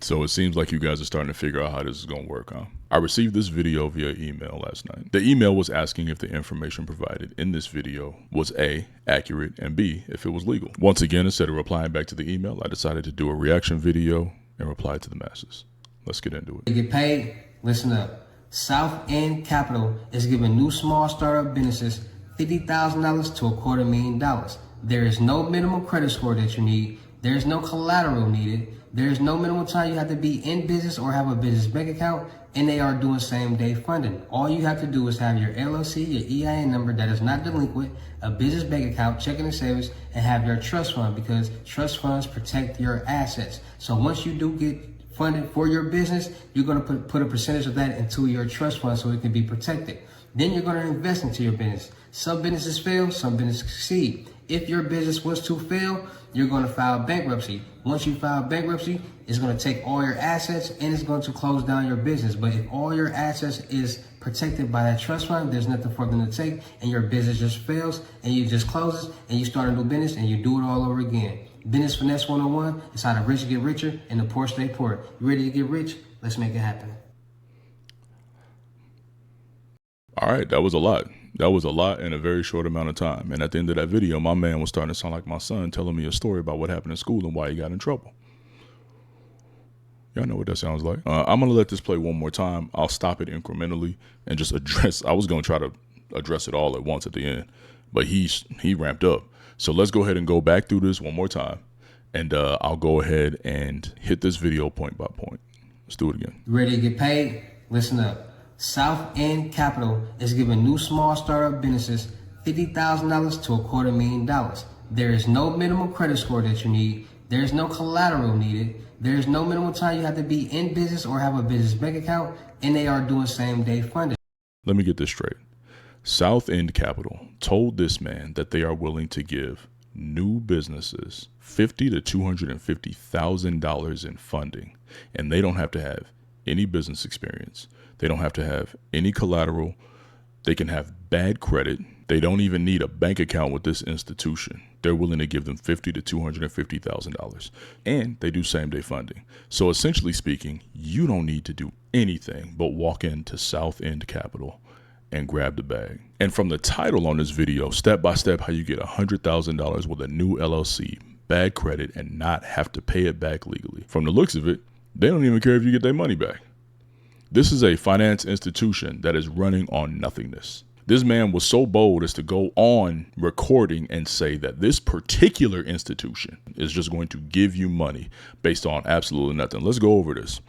So it seems like you guys are starting to figure out how this is going to work, huh? I received this video via email last night. The email was asking if the information provided in this video was A, accurate, and B, if it was legal. Once again, instead of replying back to the email, I decided to do a reaction video and reply to the masses. Let's get into it. To get paid, listen up. South End Capital is giving new small startup businesses $50,000 to $250,000. There is no minimum credit score that you need. There is no collateral needed. There is no minimum time you have to be in business or have a business bank account, and they are doing same-day funding. All you have to do is have your LLC, your EIN number that is not delinquent, a business bank account, checking and savings, and have your trust fund, because trust funds protect your assets. So once you do get funded for your business, you're going to put a percentage of that into your trust fund so it can be protected. Then you're going to invest into your business. Some businesses fail, some businesses succeed. If your business was to fail, you're going to file bankruptcy. Once you file bankruptcy, it's going to take all your assets and it's going to close down your business. But if all your assets is protected by that trust fund, there's nothing for them to take, and your business just fails and you just closes and you start a new business and you do it all over again. Business Finesse 101 is how the rich get richer and the poor stay poor. You ready to get rich? Let's make it happen. All right, that was a lot. That was a lot in a very short amount of time. And at the end of that video, my man was starting to sound like my son telling me a story about what happened in school and why he got in trouble. Y'all know what that sounds like. I'm going to let this play one more time. I'll stop it incrementally and just address. I was going to try to address it all at once at the end, but he ramped up. So let's go ahead and go back through this one more time. And I'll go ahead and hit this video point by point. Let's do it again. You ready to get paid? Listen up. South End Capital is giving new small startup businesses $50,000 to $250,000. There is no minimum credit score that you need. There is no collateral needed. There is no minimum time you have to be in business or have a business bank account, and they are doing same-day funding. Let me get this straight. South End Capital told this man that they are willing to give new businesses $50,000 to $250,000 in funding, and they don't have to have any business experience. They don't have to have any collateral. They can have bad credit. They don't even need a bank account with this institution. They're willing to give them $50,000 to $250,000, and they do same-day funding. So essentially speaking, you don't need to do anything but walk into South End Capital and grab the bag. And from the title on this video, step by step how you get $100,000 with a new LLC, bad credit, and not have to pay it back legally. From the looks of it, they don't even care if you get their money back. This is a finance institution that is running on nothingness. This man was so bold as to go on recording and say that this particular institution is just going to give you money based on absolutely nothing. Let's go over this.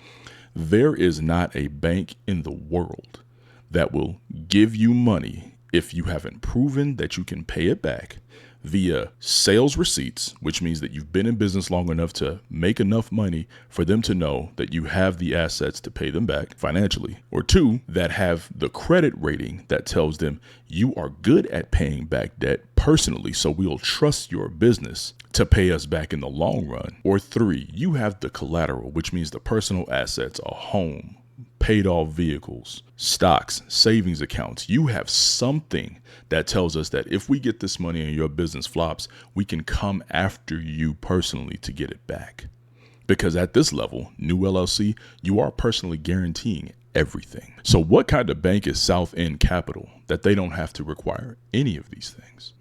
There is not a bank in the world that will give you money if you haven't proven that you can pay it back via sales receipts, which means that you've been in business long enough to make enough money for them to know that you have the assets to pay them back financially, or two, that have the credit rating that tells them you are good at paying back debt personally, so we'll trust your business to pay us back in the long run, or three, you have the collateral, which means the personal assets, a home, paid off vehicles, stocks, savings accounts. You have something that tells us that if we get this money and your business flops, we can come after you personally to get it back. Because at this level, new LLC, you are personally guaranteeing everything. So what kind of bank is South End Capital that they don't have to require any of these things?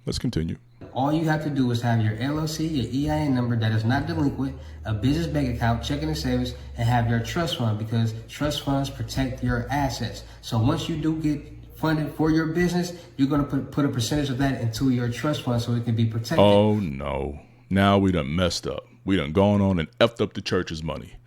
Let's continue. All you have to do is have your LLC, your EIN number that is not delinquent, a business bank account, checking and savings, and have your trust fund, because trust funds protect your assets. So once you do get funded for your business, you're going to put a percentage of that into your trust fund so it can be protected. Oh no. Now we done messed up. We done gone on and effed up the church's money.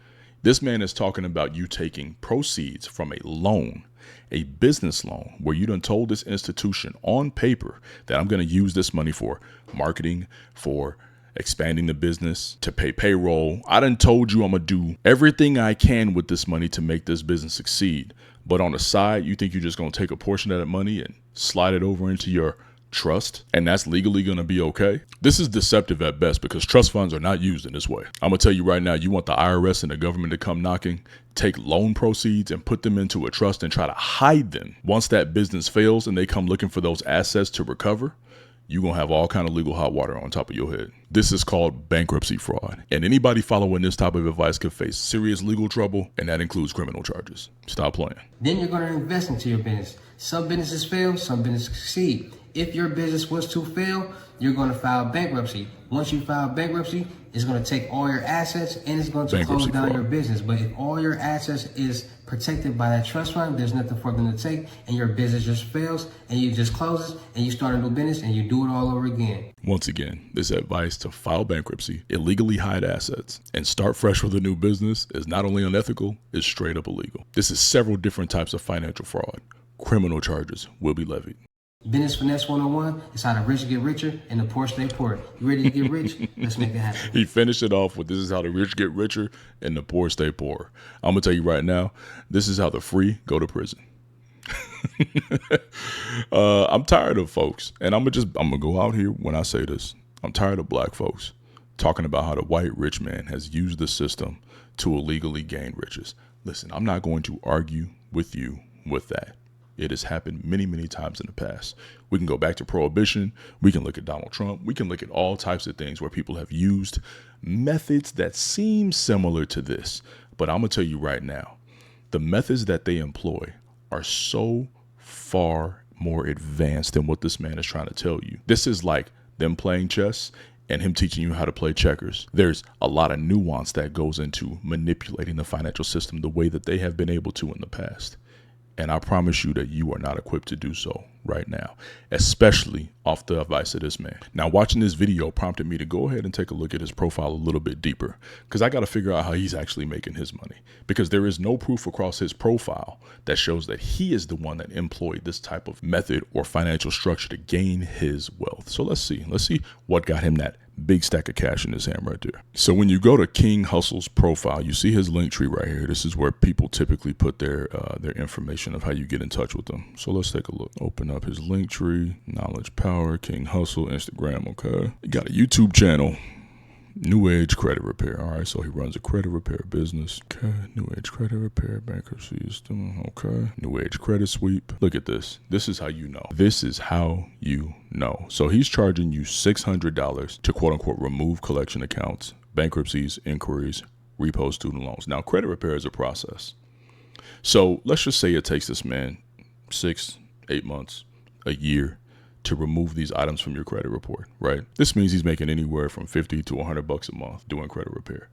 This man is talking about you taking proceeds from a loan, a business loan, where you done told this institution on paper that I'm going to use this money for marketing, for expanding the business, to pay payroll. I done told you I'm going to do everything I can with this money to make this business succeed. But on the side, you think you're just going to take a portion of that money and slide it over into your trust, and that's legally going to be okay? This is deceptive at best, because trust funds are not used in this way. I'm going to tell you right now, you want the IRS and the government to come knocking, take loan proceeds and put them into a trust and try to hide them. Once that business fails and they come looking for those assets to recover, you're going to have all kind of legal hot water on top of your head. This is called bankruptcy fraud. And anybody following this type of advice could face serious legal trouble, and that includes criminal charges. Stop playing. Then you're going to invest into your business. Some businesses fail, some businesses succeed. If your business was to fail, you're going to file bankruptcy. Once you file bankruptcy, it's going to take all your assets and it's going to close down your business. But if all your assets is protected by that trust fund, there's nothing for them to take, and your business just fails and you just closes and you start a new business and you do it all over again. Once again, this advice to file bankruptcy, illegally hide assets, and start fresh with a new business is not only unethical, it's straight up illegal. This is several different types of financial fraud. Criminal charges will be levied. Business Finesse 101 is how the rich get richer and the poor stay poor. You ready to get rich? Let's make it happen. He finished it off with, this is how the rich get richer and the poor stay poor. I'm going to tell you right now, this is how the free go to prison. I'm tired of folks, and I'm gonna go out here when I say this. I'm tired of black folks talking about how the white rich man has used the system to illegally gain riches. Listen, I'm not going to argue with you with that. It has happened many, many times in the past. We can go back to Prohibition. We can look at Donald Trump. We can look at all types of things where people have used methods that seem similar to this. But I'm going to tell you right now, the methods that they employ are so far more advanced than what this man is trying to tell you. This is like them playing chess and him teaching you how to play checkers. There's a lot of nuance that goes into manipulating the financial system the way that they have been able to in the past. And I promise you that you are not equipped to do so right now, especially off the advice of this man. Now, watching this video prompted me to go ahead and take a look at his profile a little bit deeper, because I got to figure out how he's actually making his money, because there is no proof across his profile that shows that he is the one that employed this type of method or financial structure to gain his wealth. So let's see what got him that big stack of cash in his hand right there. So when you go to King Hustle's profile, you see his link tree right here. This is where people typically put their information of how you get in touch with them. So let's take a look. Open up his link tree, Knowledge Power, King Hustle, Instagram. Okay. He got a YouTube channel, New Age Credit Repair. All right. So he runs a credit repair business. Okay. New Age Credit Repair, bankruptcy system. Okay. New Age Credit Sweep. Look at this. This is how you know. This is how you know. So he's charging you $600 to quote unquote remove collection accounts, bankruptcies, inquiries, repo student loans. Now, credit repair is a process. So let's just say it takes this man 6-8 months, a year to remove these items from your credit report, right? This means he's making anywhere from $50 to $100 a month doing credit repair.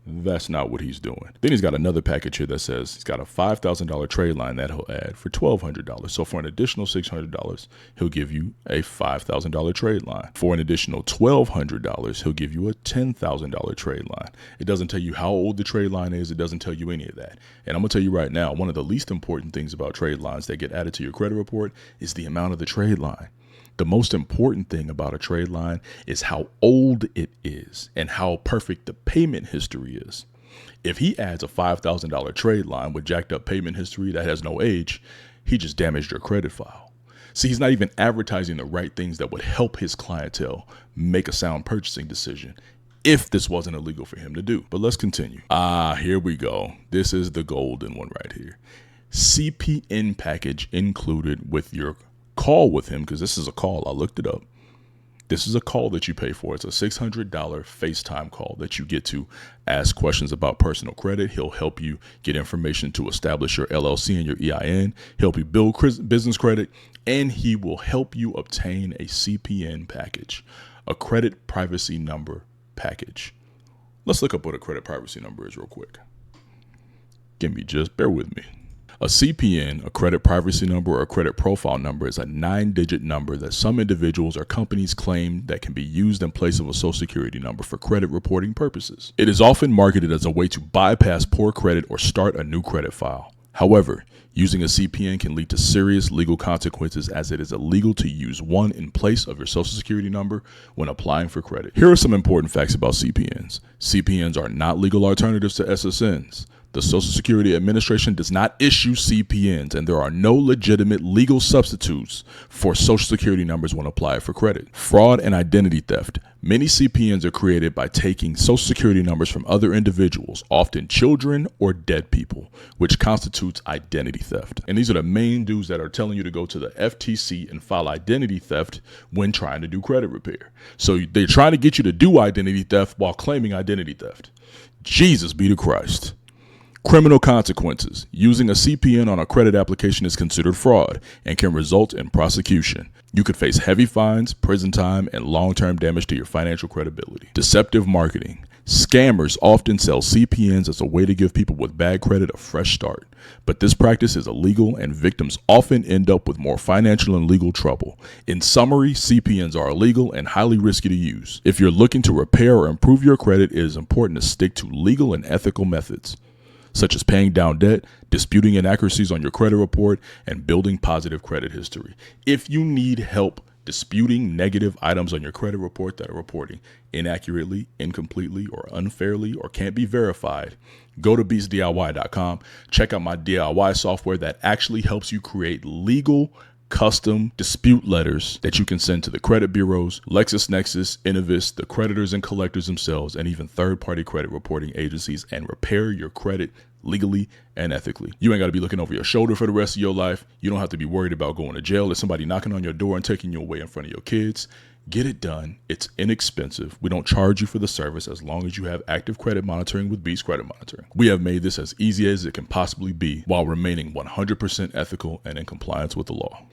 That's not what he's doing. Then he's got another package here that says he's got a $5,000 trade line that he'll add for $1,200. So for an additional $600, he'll give you a $5,000 trade line. For an additional $1,200, he'll give you a $10,000 trade line. It doesn't tell you how old the trade line is. It doesn't tell you any of that. And I'm gonna tell you right now, one of the least important things about trade lines that get added to your credit report is the amount of the trade line. The most important thing about a trade line is how old it is and how perfect the payment history is. If he adds a $5,000 trade line with jacked up payment history that has no age, he just damaged your credit file. See, he's not even advertising the right things that would help his clientele make a sound purchasing decision if this wasn't illegal for him to do. But let's continue. Here we go. This is the golden one right here. CPN package included with your call with him, because this is a call. I looked it up. This is a call that you pay for. It's a $600 FaceTime call that you get to ask questions about personal credit. He'll help you get information to establish your LLC and your EIN, help you build business credit, and he will help you obtain a CPN package, a credit privacy number package. Let's look up what a credit privacy number is real quick. Bear with me. A CPN, a credit privacy number or a credit profile number, is a 9-digit number that some individuals or companies claim that can be used in place of a social security number for credit reporting purposes. It is often marketed as a way to bypass poor credit or start a new credit file. However, using a CPN can lead to serious legal consequences, as it is illegal to use one in place of your social security number when applying for credit. Here are some important facts about CPNs. CPNs are not legal alternatives to SSNs. The Social Security Administration does not issue CPNs, and there are no legitimate legal substitutes for Social Security numbers when applied for credit. Fraud and identity theft. Many CPNs are created by taking social security numbers from other individuals, often children or dead people, which constitutes identity theft. And these are the main dudes that are telling you to go to the FTC and file identity theft when trying to do credit repair. So they're trying to get you to do identity theft while claiming identity theft. Jesus be to Christ. Criminal consequences. Using a CPN on a credit application is considered fraud and can result in prosecution. You could face heavy fines, prison time, and long-term damage to your financial credibility. Deceptive marketing. Scammers often sell CPNs as a way to give people with bad credit a fresh start. But this practice is illegal and victims often end up with more financial and legal trouble. In summary, CPNs are illegal and highly risky to use. If you're looking to repair or improve your credit, it is important to stick to legal and ethical methods, such as paying down debt, disputing inaccuracies on your credit report, and building positive credit history. If you need help disputing negative items on your credit report that are reporting inaccurately, incompletely, or unfairly, or can't be verified, go to beastdiy.com. Check out my DIY software that actually helps you create legal custom dispute letters that you can send to the credit bureaus, LexisNexis, Innovis, the creditors and collectors themselves, and even third-party credit reporting agencies, and repair your credit legally and ethically. You ain't got to be looking over your shoulder for the rest of your life. You don't have to be worried about going to jail or somebody knocking on your door and taking you away in front of your kids. Get it done. It's inexpensive. We don't charge you for the service as long as you have active credit monitoring with Beast Credit Monitoring. We have made this as easy as it can possibly be while remaining 100% ethical and in compliance with the law.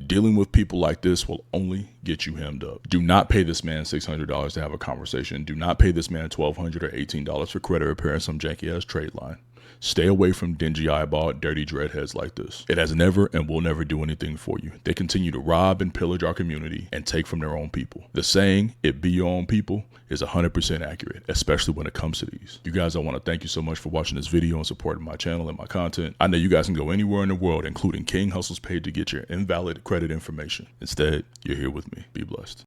Dealing with people like this will only get you hemmed up. Do not pay this man $600 to have a conversation. Do not pay this man $1,200 or $18 for credit repair and some janky ass trade line. Stay away from dingy eyeball, dirty dreadheads like this. It has never and will never do anything for you. They continue to rob and pillage our community and take from their own people. The saying, "it be your own people," is 100% accurate, especially when it comes to these. You guys, I want to thank you so much for watching this video and supporting my channel and my content. I know you guys can go anywhere in the world, including King Hustle's page, to get your invalid credit information. Instead, you're here with me. Be blessed.